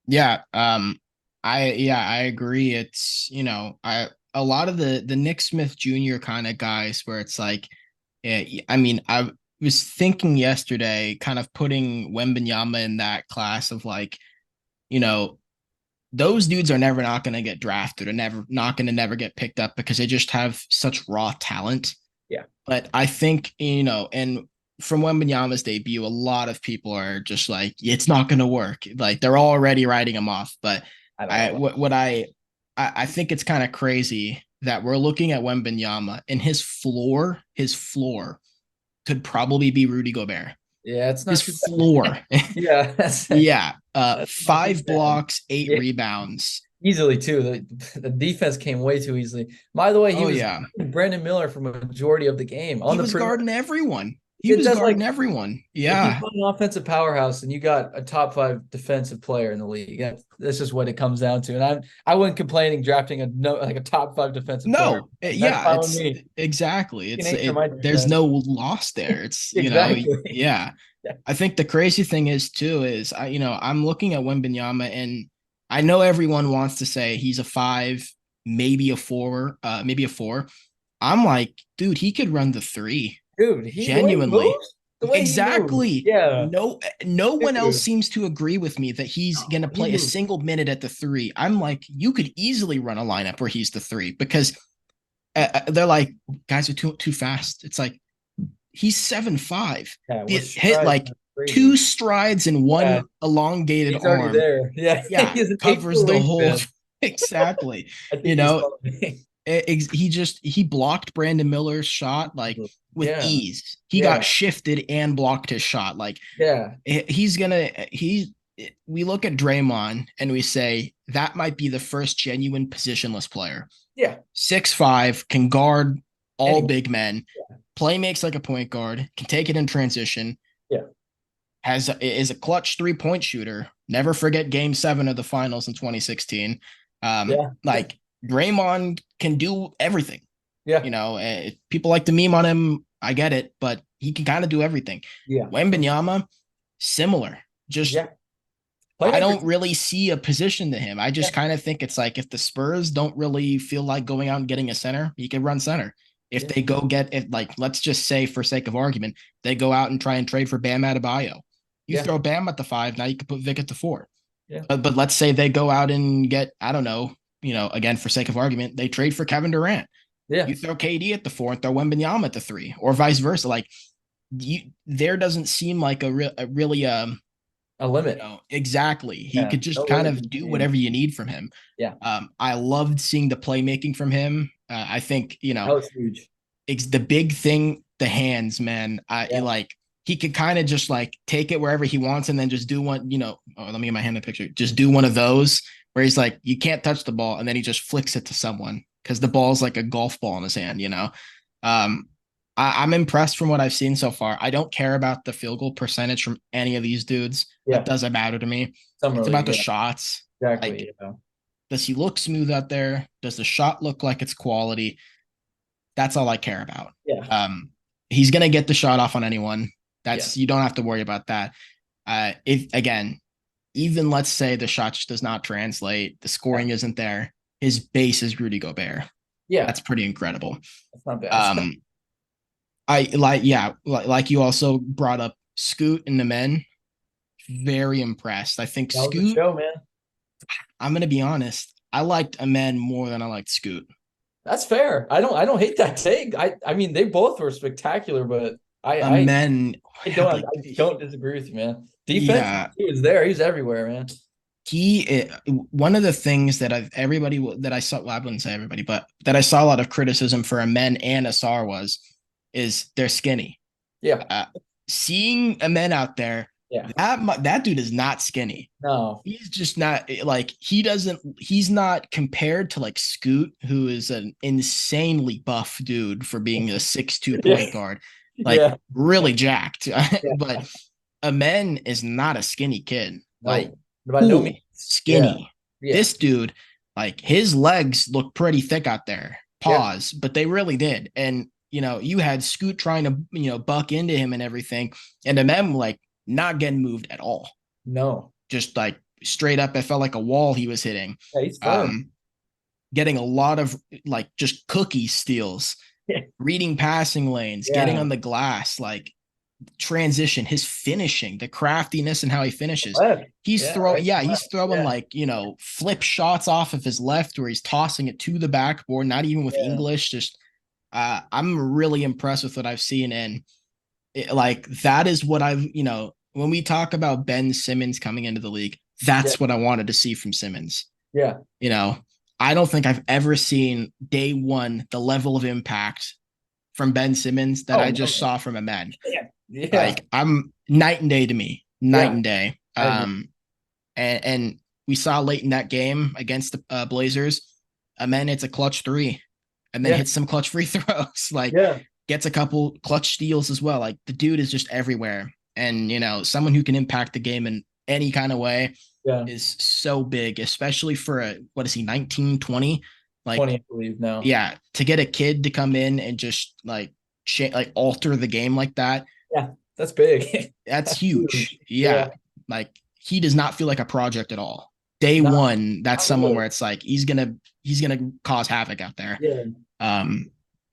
Yeah. I agree. It's, I a lot of the Nick Smith Jr. kind of guys where it's like, I mean, I was thinking yesterday, kind of putting Wembenyama in that class of like, you know, those dudes are never not going to get drafted or never get picked up because they just have such raw talent. Yeah. But I think, and from Wembenyama's debut, a lot of people are just like, it's not going to work. Like they're already writing him off. But I don't I, know. what I think it's kind of crazy that we're looking at Wembenyama and his floor could probably be Rudy Gobert. Yeah, it's His not too floor. bad. Yeah, that's Yeah. that's not too Five bad. blocks, eight Yeah, rebounds. easily too. The defense came way too easily. By the way, he Oh was yeah. Brandon Miller for a majority of the game on He the was perimeter. guarding everyone. He It was does like guarding everyone. if you Yeah. put an offensive powerhouse and you got a top 5 defensive player in the league, that's just what it comes down to. And I wasn't complaining drafting a top 5 defensive player. No, That's yeah, fine with it's me. exactly. Second nature of my There's defense. no loss there. It's, Exactly. yeah. I think the crazy thing is too is I'm looking at Wembenyama and I know everyone wants to say he's a 5, maybe a 4. I'm like, dude, he could run the 3. Dude, the way he Genuinely. moves, the way he moves. Exactly. Yeah. No one else Dude, seems to agree with me that he's going to he play a moves. single minute at the 3. I'm like, you could easily run a lineup where he's the 3 because they're like, guys are too fast. It's like he's 7'5". Yeah, It with hit strides, like that's 2 crazy. strides and Yeah, one elongated he's already arm. there. Yeah, Yeah, he's an 8 foot covers the whole. wingspan. Exactly. I You think he's know, funny. he blocked Brandon Miller's shot like with Yeah, ease. He got yeah, shifted and blocked his shot. Like yeah, he's gonna he. We look at Draymond and we say that might be the first genuine positionless player. yeah. 6'5", can guard all Anyway, big men, play makes like a point guard, can take it in transition, yeah, is a clutch 3-point shooter. Never forget Game 7 of the Finals in 2016. yeah, Like Draymond can do everything. Yeah. You know, people like to meme on him. I get it, but he can kind of do everything. Yeah. Wembanyama, similar. Just Yeah. I Playmaker. don't really see a position to him. I just Yeah. kind of think it's like if the Spurs don't really feel like going out and getting a center, he can run center. If Yeah. they go get it, like let's just say for sake of argument, they go out and try and trade for Bam Adebayo. You Yeah. throw Bam at the 5, now you can put Vic at the 4. Yeah. But let's say they go out and get, I don't know, again for sake of argument, they trade for Kevin Durant. Yeah. You throw KD at the 4 and throw Wembanyama at the 3, or vice versa. Like there doesn't seem like a really A limit. exactly. He Yeah. could just No kind limit of in do the game. whatever you need from him. Yeah. I loved seeing the playmaking from him. I think That was huge. it's the big thing. The hands, man. I Yeah. like he could kind of just like take it wherever he wants and then just do one. Oh, let me get my hand in the picture. Just do one of those where he's like, you can't touch the ball, and then he just flicks it to someone because the ball's like a golf ball in his hand. Um, I'm impressed from what I've seen so far. I don't care about the field goal percentage from any of these dudes. That Yeah. doesn't matter to me. Summer It's league. about the Yeah. shots. Like, Exactly. Yeah. does he look smooth out there? Does the shot look like it's quality? That's all I care about. Yeah. He's gonna get the shot off on anyone. Yeah. You don't have to worry about that. If again, even let's say the shot just does not translate, the scoring isn't there. His base is Rudy Gobert. Yeah. That's pretty incredible. That's not bad. I like you also brought up Scoot and the men. Very impressed. I think That was a Scoot. show, man. I'm gonna be honest. I liked Amen more than I liked Scoot. That's fair. I don't hate that take. I mean they both were spectacular, but Amen had like I don't disagree with you, man. Defense, yeah. he was there. He's everywhere, man. One of the things that that I saw, well, I wouldn't say everybody, but that I saw a lot of criticism for Amen and Asar is they're skinny. Yeah. Seeing Amen out there, Yeah. that dude is not skinny. No. He's just not like he's not compared to like Scoot, who is an insanely buff dude for being a 6'2" point guard, like Yeah. really jacked. Yeah. But Amen is not a skinny kid. No. Like By no cool, means. skinny. Yeah. This dude, like his legs look pretty thick out there. Pause, but they really did. And you had Scoot trying to buck into him and everything, and Amen like not getting moved at all. No. Just like straight up, it felt like a wall he was hitting. Yeah, he's firm. Getting a lot of like just cookie steals, reading passing lanes, getting on the glass, like transition, his finishing, the craftiness and how he finishes. He's throwing like, flip shots off of his left where he's tossing it to the backboard, not even with English. Just I'm really impressed with what I've seen. And like that is what I've, when we talk about Ben Simmons coming into the league, that's what I wanted to see from Simmons. Yeah. I don't think I've ever seen day one the level of impact from Ben Simmons that I just saw from Amen. Yeah. Like I'm night and day to me, night and day. And we saw late in that game against the Blazers, Amen hits a clutch 3 and then hits some clutch free throws. Like gets a couple clutch steals as well. Like the dude is just everywhere. And, someone who can impact the game in any kind of way is so big, especially for what is he, 19, 20? Like 20, I believe now. Yeah. To get a kid to come in and just like alter the game like that. Yeah. That's big. That's huge. Yeah. Like he does not feel like a project at all. Day one, that's someone where it's like he's gonna cause havoc out there. Yeah.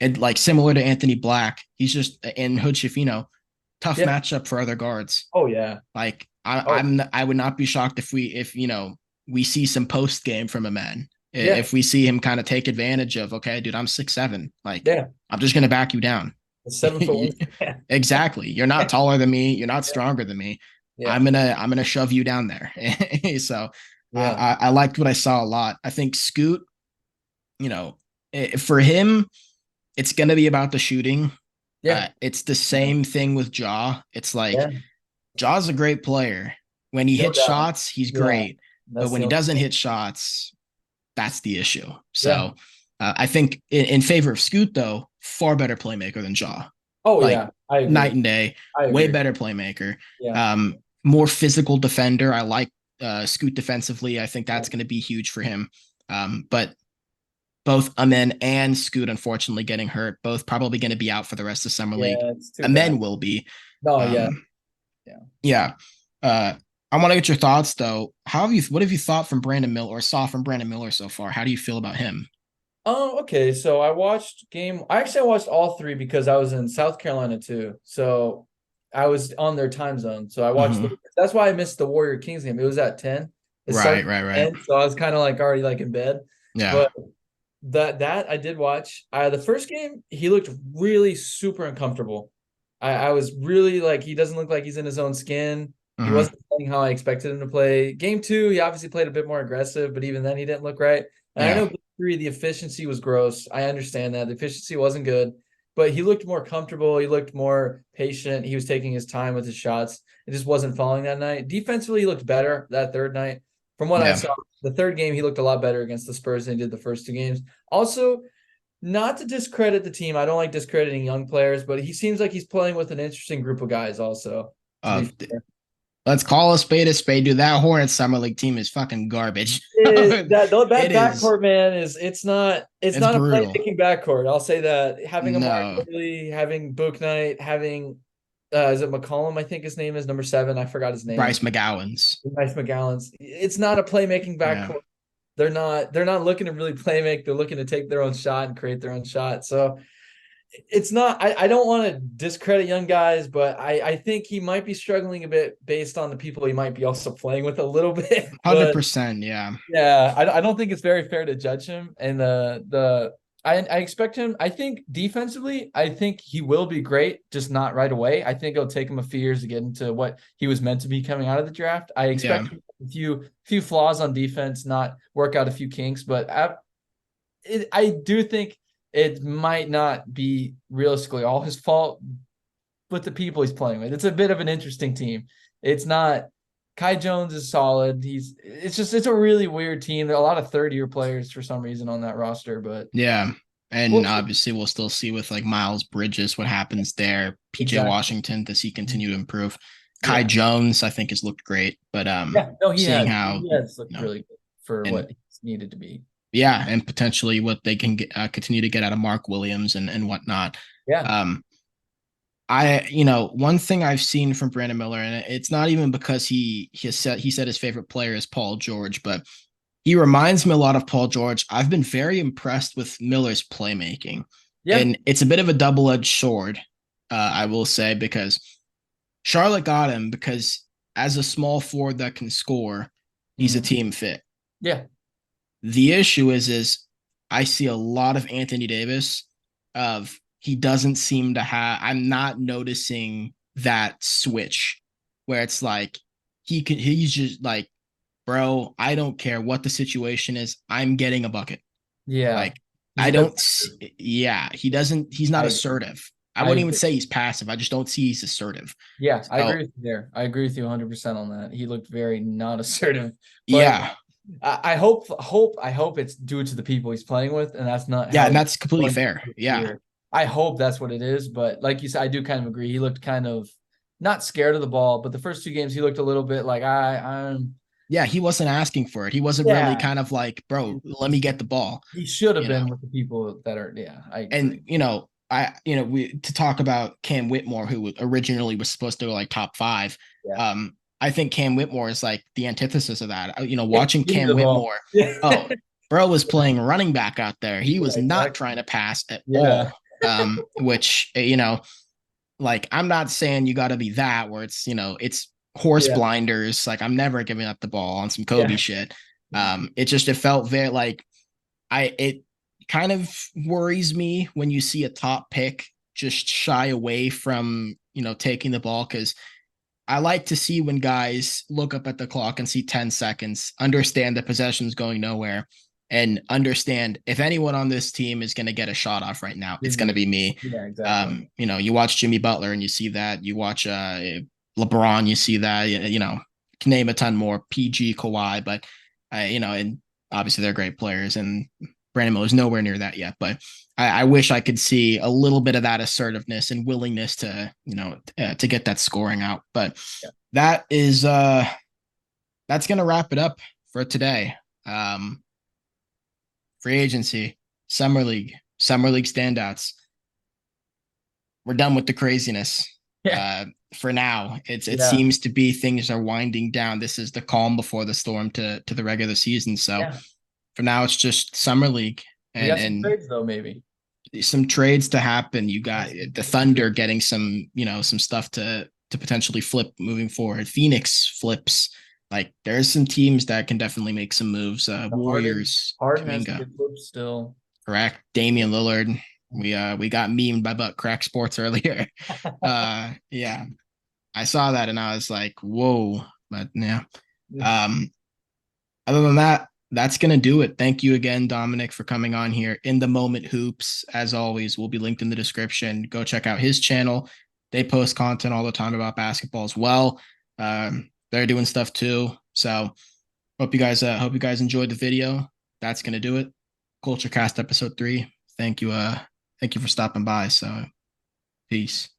And like similar to Anthony Black, he's just in Hood Schifino, tough matchup for other guards. Oh yeah. Like I would not be shocked if we see some post game from a man. If we see him kind of take advantage of, okay, dude, I'm 6'7". Like I'm just gonna back you down. 7 foot. Exactly. You're not taller than me. You're not stronger than me. I'm gonna shove you down there. So I liked what I saw a lot. I think Scoot, for him, it's gonna be about the shooting. It's the same thing with Ja. It's like Ja's a great player. When he hits shots, he's great. But when he doesn't hit shots, that's the issue. So I think in favor of Scoot, though, far better playmaker than Ja. Oh, like, I agree. Night and day. Way better playmaker. More physical defender. I like Scoot defensively. I think that's going to be huge for him. But both Amen and Scoot unfortunately getting hurt. Both probably going to be out for the rest of summer league. Yeah, it's too bad. Amen will be. Oh yeah, Um, yeah. yeah. I want to get your thoughts though. What have you thought from Brandon Miller or saw from Brandon Miller so far? How do you feel about him? Oh, okay. So I watched all three because I was in South Carolina too. So I was on their time zone. So I watched Mm-hmm. that's why I missed the Warrior Kings game. It was at 10. It Right, started right, right. at 10, so I was kind of like already like in bed. Yeah. But that I did watch. The first game, he looked really super uncomfortable. I was really like, he doesn't look like he's in his own skin. He Mm-hmm. wasn't playing how I expected him to play. Game two, he obviously played a bit more aggressive, but even then he didn't look right. And I Yeah. know game three, the efficiency was gross. I understand that. The efficiency wasn't good, but he looked more comfortable. He looked more patient. He was taking his time with his shots. It just wasn't falling that night. Defensively, he looked better that third night. From what I Yeah. saw, the third game, he looked a lot better against the Spurs than he did the first two games. Also, not to discredit the team. I don't like discrediting young players, but he seems like he's playing with an interesting group of guys also, to be Uh, fair. let's call a spade a spade. Dude, that Hornets summer league team is fucking garbage. That It is. backcourt, man, is it's It's not a brutal. playmaking backcourt. I'll say that. Having a Mark No. Lee, having Book Knight, having is it McCollum? I think his name is number 7. I forgot his name. Bryce McGowan's. Nice McGowan's. It's not a playmaking Yeah. backcourt. They're not looking to really play make. They're looking to take their own shot and create their own shot. So it's not I don't want to discredit young guys, but I think he might be struggling a bit based on the people he might be also playing with a little bit. But 100%. Yeah. yeah, I don't think it's very fair to judge him. And I expect him. I think defensively, I think he will be great, just not right away. I think it'll take him a few years to get into what he was meant to be coming out of the draft. I Yeah. expect a few flaws on defense, not work out a few kinks, but I do think it might not be realistically all his fault, but the people he's playing with. It's a bit of an interesting team. It's not. Kai Jones is solid. It's a really weird team. There are a lot of third-year players for some reason on that roster, but Yeah. And we'll obviously, we'll still see with like Miles Bridges what happens there. PJ exactly. Washington, does he continue to improve? Kai Yeah. Jones, I think, has looked great, but Yeah. No, seeing how, he has looked you know, really good for and what he's needed to be. yeah, and potentially what they can get, continue to get out of Mark Williams and whatnot. Yeah. Um, one thing I've seen from Brandon Miller, and it's not even because he said his favorite player is Paul George, but he reminds me a lot of Paul George. I've been very impressed with Miller's playmaking, Yeah. and it's a bit of a double-edged sword, I will say, because Charlotte got him because as a small forward that can score, he's a Mhm. team fit. Yeah. The issue is I see a lot of Anthony Davis of he doesn't seem to have I'm not noticing that switch where it's like he's just like, bro, I don't care what the situation is. I'm getting a bucket. Yeah. Like He's I a bit. don't yeah, he's not I assertive. I I wouldn't even agree. say he's passive. I just don't see he's assertive. Yeah, I So agree with you there. I agree with you 100% on that. He looked very not assertive, but yeah. I hope it's due to the people he's playing with, and that's not Yeah, how and he's that's completely going fair. Yeah. here. I hope that's what it is, but like you said, I do kind of agree. He looked kind of not scared of the ball, but the first two games he looked a little bit like I'm Yeah, he wasn't asking for it. He wasn't really yeah. kind of like, bro, let me get the ball, He should have you know. been with the people that are yeah, I And agree. we to talk about Cam Whitmore, who originally was supposed to go like top 5. Yeah. I think Cam Whitmore is like the antithesis of that. Watching Give me Cam the ball. Whitmore, Yeah. oh, bro was playing running back out there. He Yeah, was not exactly. trying to pass at Yeah. all. Which like I'm not saying you got to be that where it's horse Yeah. blinders. Like I'm never giving up the ball on some Kobe Yeah. shit. It felt very like it kind of worries me when you see a top pick just shy away from taking the ball because I like to see when guys look up at the clock and see 10 seconds, understand the possession's going nowhere, and understand if anyone on this team is going to get a shot off right now, it's Give going to me. be me. Yeah, exactly. You watch Jimmy Butler and you see that. You watch LeBron, you see that. Can name a ton more. PG, Kawhi, but and obviously they're great players, and Brandon Miller's nowhere near that yet. But I wish I could see a little bit of that assertiveness and willingness to to get that scoring out. But Yeah. that is that's gonna wrap it up for today. Free agency. Summer League standouts. We're done with the craziness. Yeah. For now, it Yeah. seems to be things are winding down. This is the calm before the storm to the regular season. So Yeah. for now, it's just summer league We got some and trades though, maybe. some trades to happen. You got Yes. the Thunder getting some, some stuff to potentially flip moving forward. Phoenix flips. Like there's some teams that can definitely make some moves. The Warriors, Harden has to Kaminga, get flipped still. correct. Damian Lillard. We got memed by Butt Crack Sports earlier. Yeah, I saw that and I was like, whoa. But yeah. Um, Other than that, that's gonna do it. Thank you again, Dominic, for coming on here. In the Moment Hoops, as always, will be linked in the description. Go check out his channel. They post content all the time about basketball as well. They're doing stuff too. So hope you guys enjoyed the video. That's gonna do it. Culture Cast episode 3. Thank you for stopping by. So peace.